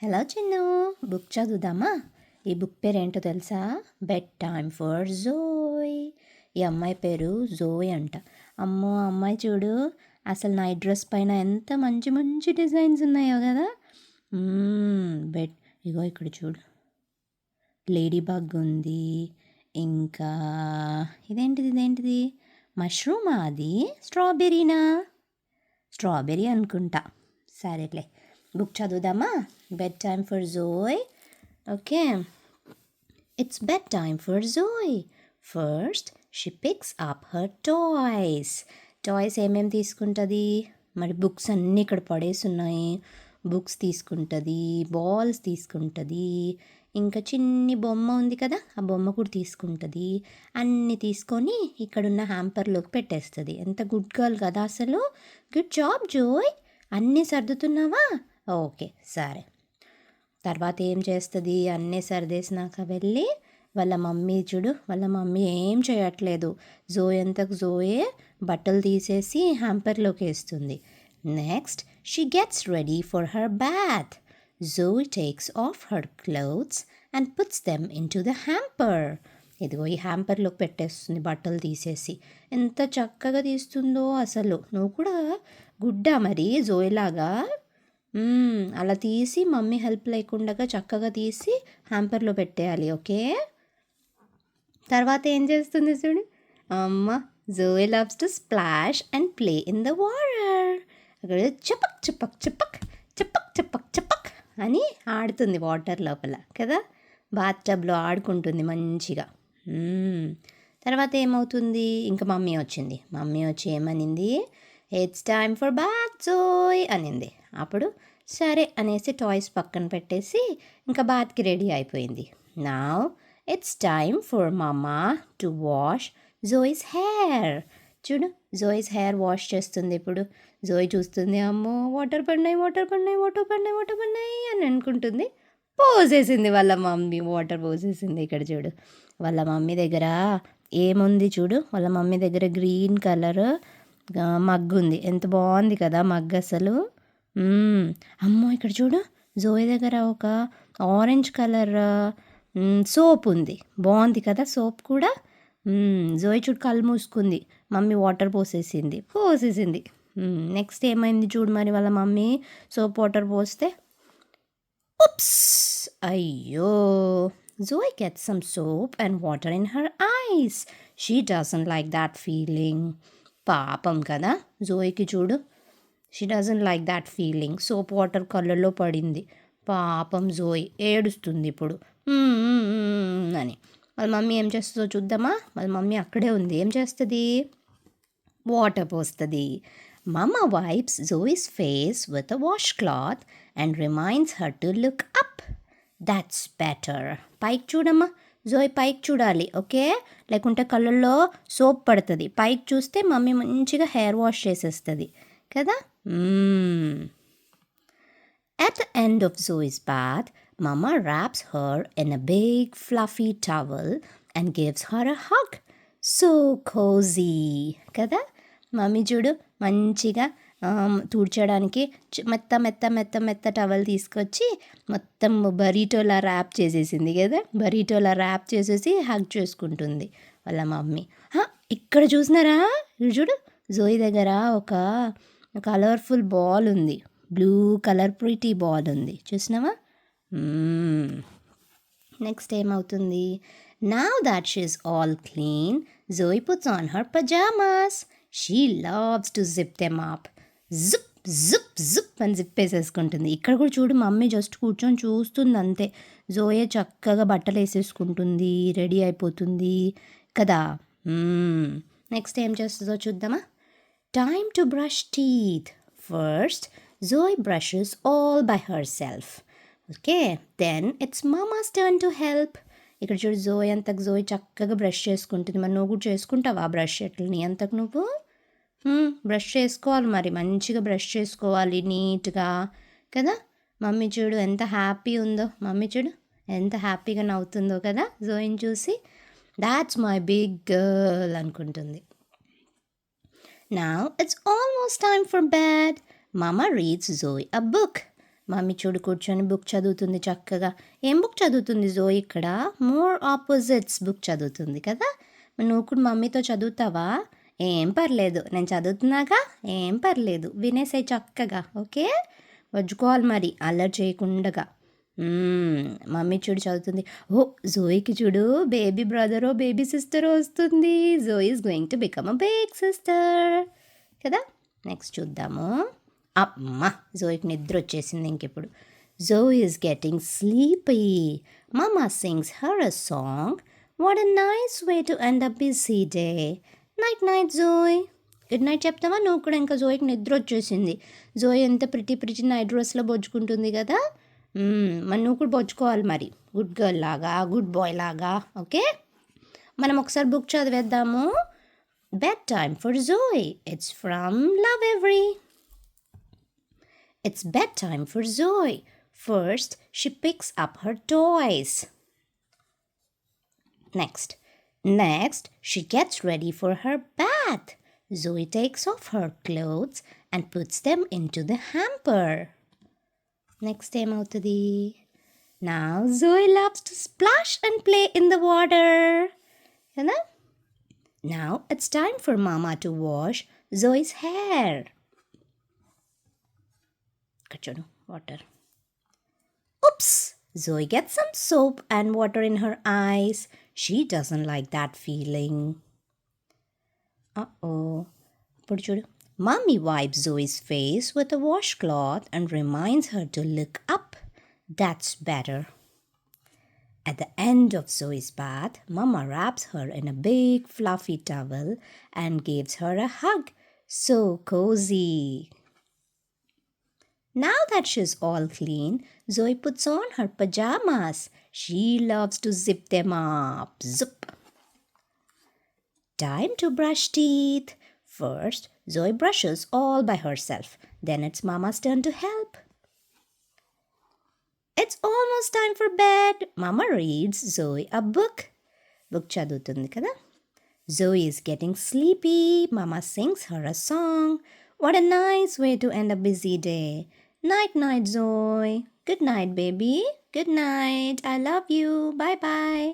Hello Chinnu, book చదువుదామా? ఈ book పేరు ఏంటో తెలుసా? Bedtime for Zoe. ఈ అమ్మాయి పేరు జోయ్ అంట. అమ్మో, అమ్మాయి చూడు, అసలు నైట్ డ్రెస్ పైన ఎంత మంచి మంచి డిజైన్స్ ఉన్నాయో కదా. బెడ్, ఇగో ఇక్కడ చూడు, లేడీ బగ్ ఉంది. ఇంకా ఇదేంటిది మష్రూమా? అది స్ట్రాబెర్రీనా? స్ట్రాబెర్రీ అనుకుంటా. సరేలే, బుక్ చదువుదామా? Bedtime for Zoe. Okay, it's bedtime for Zoe. First she picks up her toys. Toys ఏమేమి తీసుకుంటుంది? మరి బుక్స్ అన్నీ ఇక్కడ పడేసి ఉన్నాయి. బుక్స్ తీసుకుంటుంది, బాల్స్ తీసుకుంటుంది, ఇంకా చిన్ని బొమ్మ ఉంది కదా, ఆ బొమ్మ కూడా తీసుకుంటుంది. అన్నీ తీసుకొని ఇక్కడున్న హ్యాంపర్లోకి పెట్టేస్తుంది. ఎంత గుడ్ గర్ల్ కదా అసలు. Good job Zoe. అన్నీ సర్దుతున్నావా? ఓకే, సరే. తర్వాత ఏం చేస్తుంది? అన్నీ సర్దేసినాక వెళ్ళి వాళ్ళ మమ్మీ చూడు, వాళ్ళ మమ్మీ ఏం చేయట్లేదు. జోయ్ అంతకు జోయే బట్టలు తీసేసి హ్యాంపర్లోకి వేస్తుంది. Next she gets ready for her bath. Zoe takes off her clothes and puts them into the hamper. ఇదిగో ఈ హ్యాంపర్లోకి పెట్టేస్తుంది బట్టలు తీసేసి. ఎంత చక్కగా తీస్తుందో అసలు. నువ్వు కూడా గుడ్డా మరి జోయ్లాగా? అలా తీసి మమ్మీ హెల్ప్ లేకుండా చక్కగా తీసి హ్యాంపర్లో పెట్టేయాలి. ఓకే, తర్వాత ఏం చేస్తుంది చూడు. అమ్మ, Zoe loves to splash and play in the water. అక్కడ చపక్ చపక్ చపక్ చపక్ చపక్ చపక్ అని ఆడుతుంది వాటర్ లోపల కదా. బాత్ టబ్లో ఆడుకుంటుంది మంచిగా. తర్వాత ఏమవుతుంది? ఇంకా మమ్మీ వచ్చింది. మమ్మీ వచ్చి ఏమనింది? It's time for bath Joy అనింది. అప్పుడు సరే అనేసి టాయ్స్ పక్కన పెట్టేసి ఇంకా బాత్కి రెడీ అయిపోయింది. నౌ ఇట్స్ టైమ్ ఫర్ మమ్మా టు వాష్ జోయిస్ హెయిర్. చూడు, జోయిస్ హెయిర్ వాష్ చేస్తుంది ఇప్పుడు. జోయ్ చూస్తుంది, అమ్మో వాటర్ పడినాయి వాటర్ పడినాయి వాటర్ పడినాయి వాటర్ పడినాయి అని అనుకుంటుంది. పోసేసింది వాళ్ళ మమ్మీ, వాటర్ పోసేసింది. ఇక్కడ చూడు, వాళ్ళ మమ్మీ దగ్గర ఏముంది చూడు. వాళ్ళ మమ్మీ దగ్గర గ్రీన్ కలర్ మగ్గు ఉంది. ఎంత బాగుంది కదా మగ్గు అసలు. అమ్మో, ఇక్కడ చూడు, జోయ్ దగ్గర ఒక ఆరెంజ్ కలర్ సోప్ ఉంది. బాగుంది కదా సోప్ కూడా. జోయ్ చూడు కళ్ళు మూసుకుంది. మమ్మీ వాటర్ పోసేసింది. నెక్స్ట్ ఏమైంది చూడు మరి వాళ్ళ మమ్మీ సోప్ వాటర్ పోస్తే. ఉప్స్, అయ్యో, Zoe gets some soap and water in her eyes. She doesn't like that feeling. పాపం కదా జోయ్కి చూడు. She doesn't like that feeling. Soap water కళ్ళల్లో పడింది. పాపం జోయ్ ఏడుస్తుంది ఇప్పుడు అని. వాళ్ళ మమ్మీ ఏం చేస్తుందో చూద్దామా? వాళ్ళ మమ్మీ అక్కడే ఉంది. ఏం చేస్తుంది? వాటర్ పోస్తుంది. Mamma wipes Zoe's face with a wash cloth and reminds her to look up. That's better. పైకి చూడమ్మా జోయ్, పైకి చూడాలి. ఓకే, లేకుంటే కళ్ళల్లో సోప్ పడుతుంది. పైకి చూస్తే మమ్మీ మంచిగా హెయిర్ వాష్ చేసేస్తుంది కదా. At the end of Zoe's bath, Mama wraps her in a big fluffy towel and gives her a hug. So cozy కదా. మమ్మీ చూడు మంచిగా తుడ్చడానికి మెత్త మెత్త మెత్త మెత్త టవల్ తీసుకొచ్చి మొత్తం బరీటోలా ర్యాప్ చేసేసింది కదా. బరీటోలా ర్యాప్ చేసేసి హగ్ చేసుకుంటుంది వాళ్ళ మమ్మీ. ఇక్కడ చూసినారా? చూడు, జోయ్ దగ్గర ఒక కలర్ఫుల్ బాల్ ఉంది. బ్లూ కలర్ ప్రిటీ బాల్ ఉంది. చూసినావా? నెక్స్ట్ ఏమవుతుంది? Now that she is all clean, Zoe puts on her pyjamas. She loves to zip them up. Zip zip zip అని జిప్ వేసేసుకుంటుంది. ఇక్కడ కూడా చూడు, మమ్మీ జస్ట్ కూర్చొని చూస్తుంది అంతే. జోయే చక్కగా బట్టలు వేసేసుకుంటుంది, రెడీ అయిపోతుంది కదా. నెక్స్ట్ ఏం చేస్తుందో చూద్దామా? Time to brush teeth. First Zoe brushes all by herself. Okay, then it's Mama's turn to help. ఇక్కడ చూడు, జోయ్ అంతకు జోయ్ చక్కగా బ్రష్ చేసుకుంటుంది. మరి నువ్వు కూడా చేసుకుంటావా బ్రష్? ఎట్లా నీ అంతకు నువ్వు బ్రష్ చేసుకోవాలి. మరి మంచిగా బ్రష్ చేసుకోవాలి నీట్గా కదా. మమ్మీ చూడు ఎంత హ్యాపీ ఉందో. మమ్మీ చూడు ఎంత హ్యాపీగా నవ్వుతుందో కదా జోయిని చూసి. దాట్స్ మై బిగ్ గర్ల్ అనుకుంటుంది. Now it's almost time for bed. Mama reads Zoe a book. Mummy చూడు కూర్చొని బుక్ చదువుతుంది చక్కగా. ఏం బుక్ చదువుతుంది జోయ్ ఇక్కడ? మోర్ ఆపోజిట్స్ బుక్ చదువుతుంది కదా. నువ్వు కూడా మమ్మీతో చదువుతావా? ఏం పర్లేదు, నేను చదువుతున్నాగా, ఏం పర్లేదు, వినేసాయి చక్కగా. ఓకే, వజ్జుకోవాలి మరి అల్లరి చేయకుండగా. మమ్మీ చూడు చదువుతుంది. ఓ జోయికి చూడు బేబీ బ్రదరో బేబీ సిస్టరో వస్తుంది. Zoe is going to become a big sister కదా. నెక్స్ట్ చూద్దాము. అమ్మ జోయికి నిద్ర వచ్చేసింది ఇంకెప్పుడు. Zoe is getting sleepy. Mama sings her a song. What a nice way to end a busy day. Night night Zoe. Good night చెప్తావా నువ్వు కూడా? ఇంకా జోయికి నిద్ర వచ్చేసింది. జోయి ఎంత ప్రిటీ నైట్ డ్రెస్లో బొజ్జుకుంటుంది కదా. మరి నువ్వు కూడా బొచ్చుకోవాలి మరి, గుడ్ గర్ల్ లాగా, గుడ్ బాయ్ లాగా. ఓకే, మనం ఒకసారి బుక్ చదివేద్దాము. Bedtime for Zoe. It's from love every. It's bedtime for Zoe. First, she picks up her toys. Next, she gets ready for her bath. Zoe takes off her clothes and puts them into the hamper. Next ఏమవుతుంది? Now Zoe loves to splash and play in the water. కదా. Now it's time for Mama to wash Zoe's hair. Kachonu, water. Oops! Zoe gets some soap and water in her eyes. She doesn't like that feeling. ఇప్పుడు చూడు. Mommy wipes Zoe's face with a washcloth and reminds her to look up. That's better. At the end of Zoe's bath, Mama wraps her in a big fluffy towel and gives her a hug. So cozy. Now that she's all clean, Zoe puts on her pajamas. She loves to zip them up. Zip. Time to brush teeth. First, Zoe brushes all by herself. Then it's Mama's turn to help. It's almost time for bed. Mama reads Zoe a book. Book chadutundi kada. Zoe is getting sleepy. Mama sings her a song. What a nice way to end a busy day. Night night Zoe. Good night baby. Good night. I love you. Bye bye.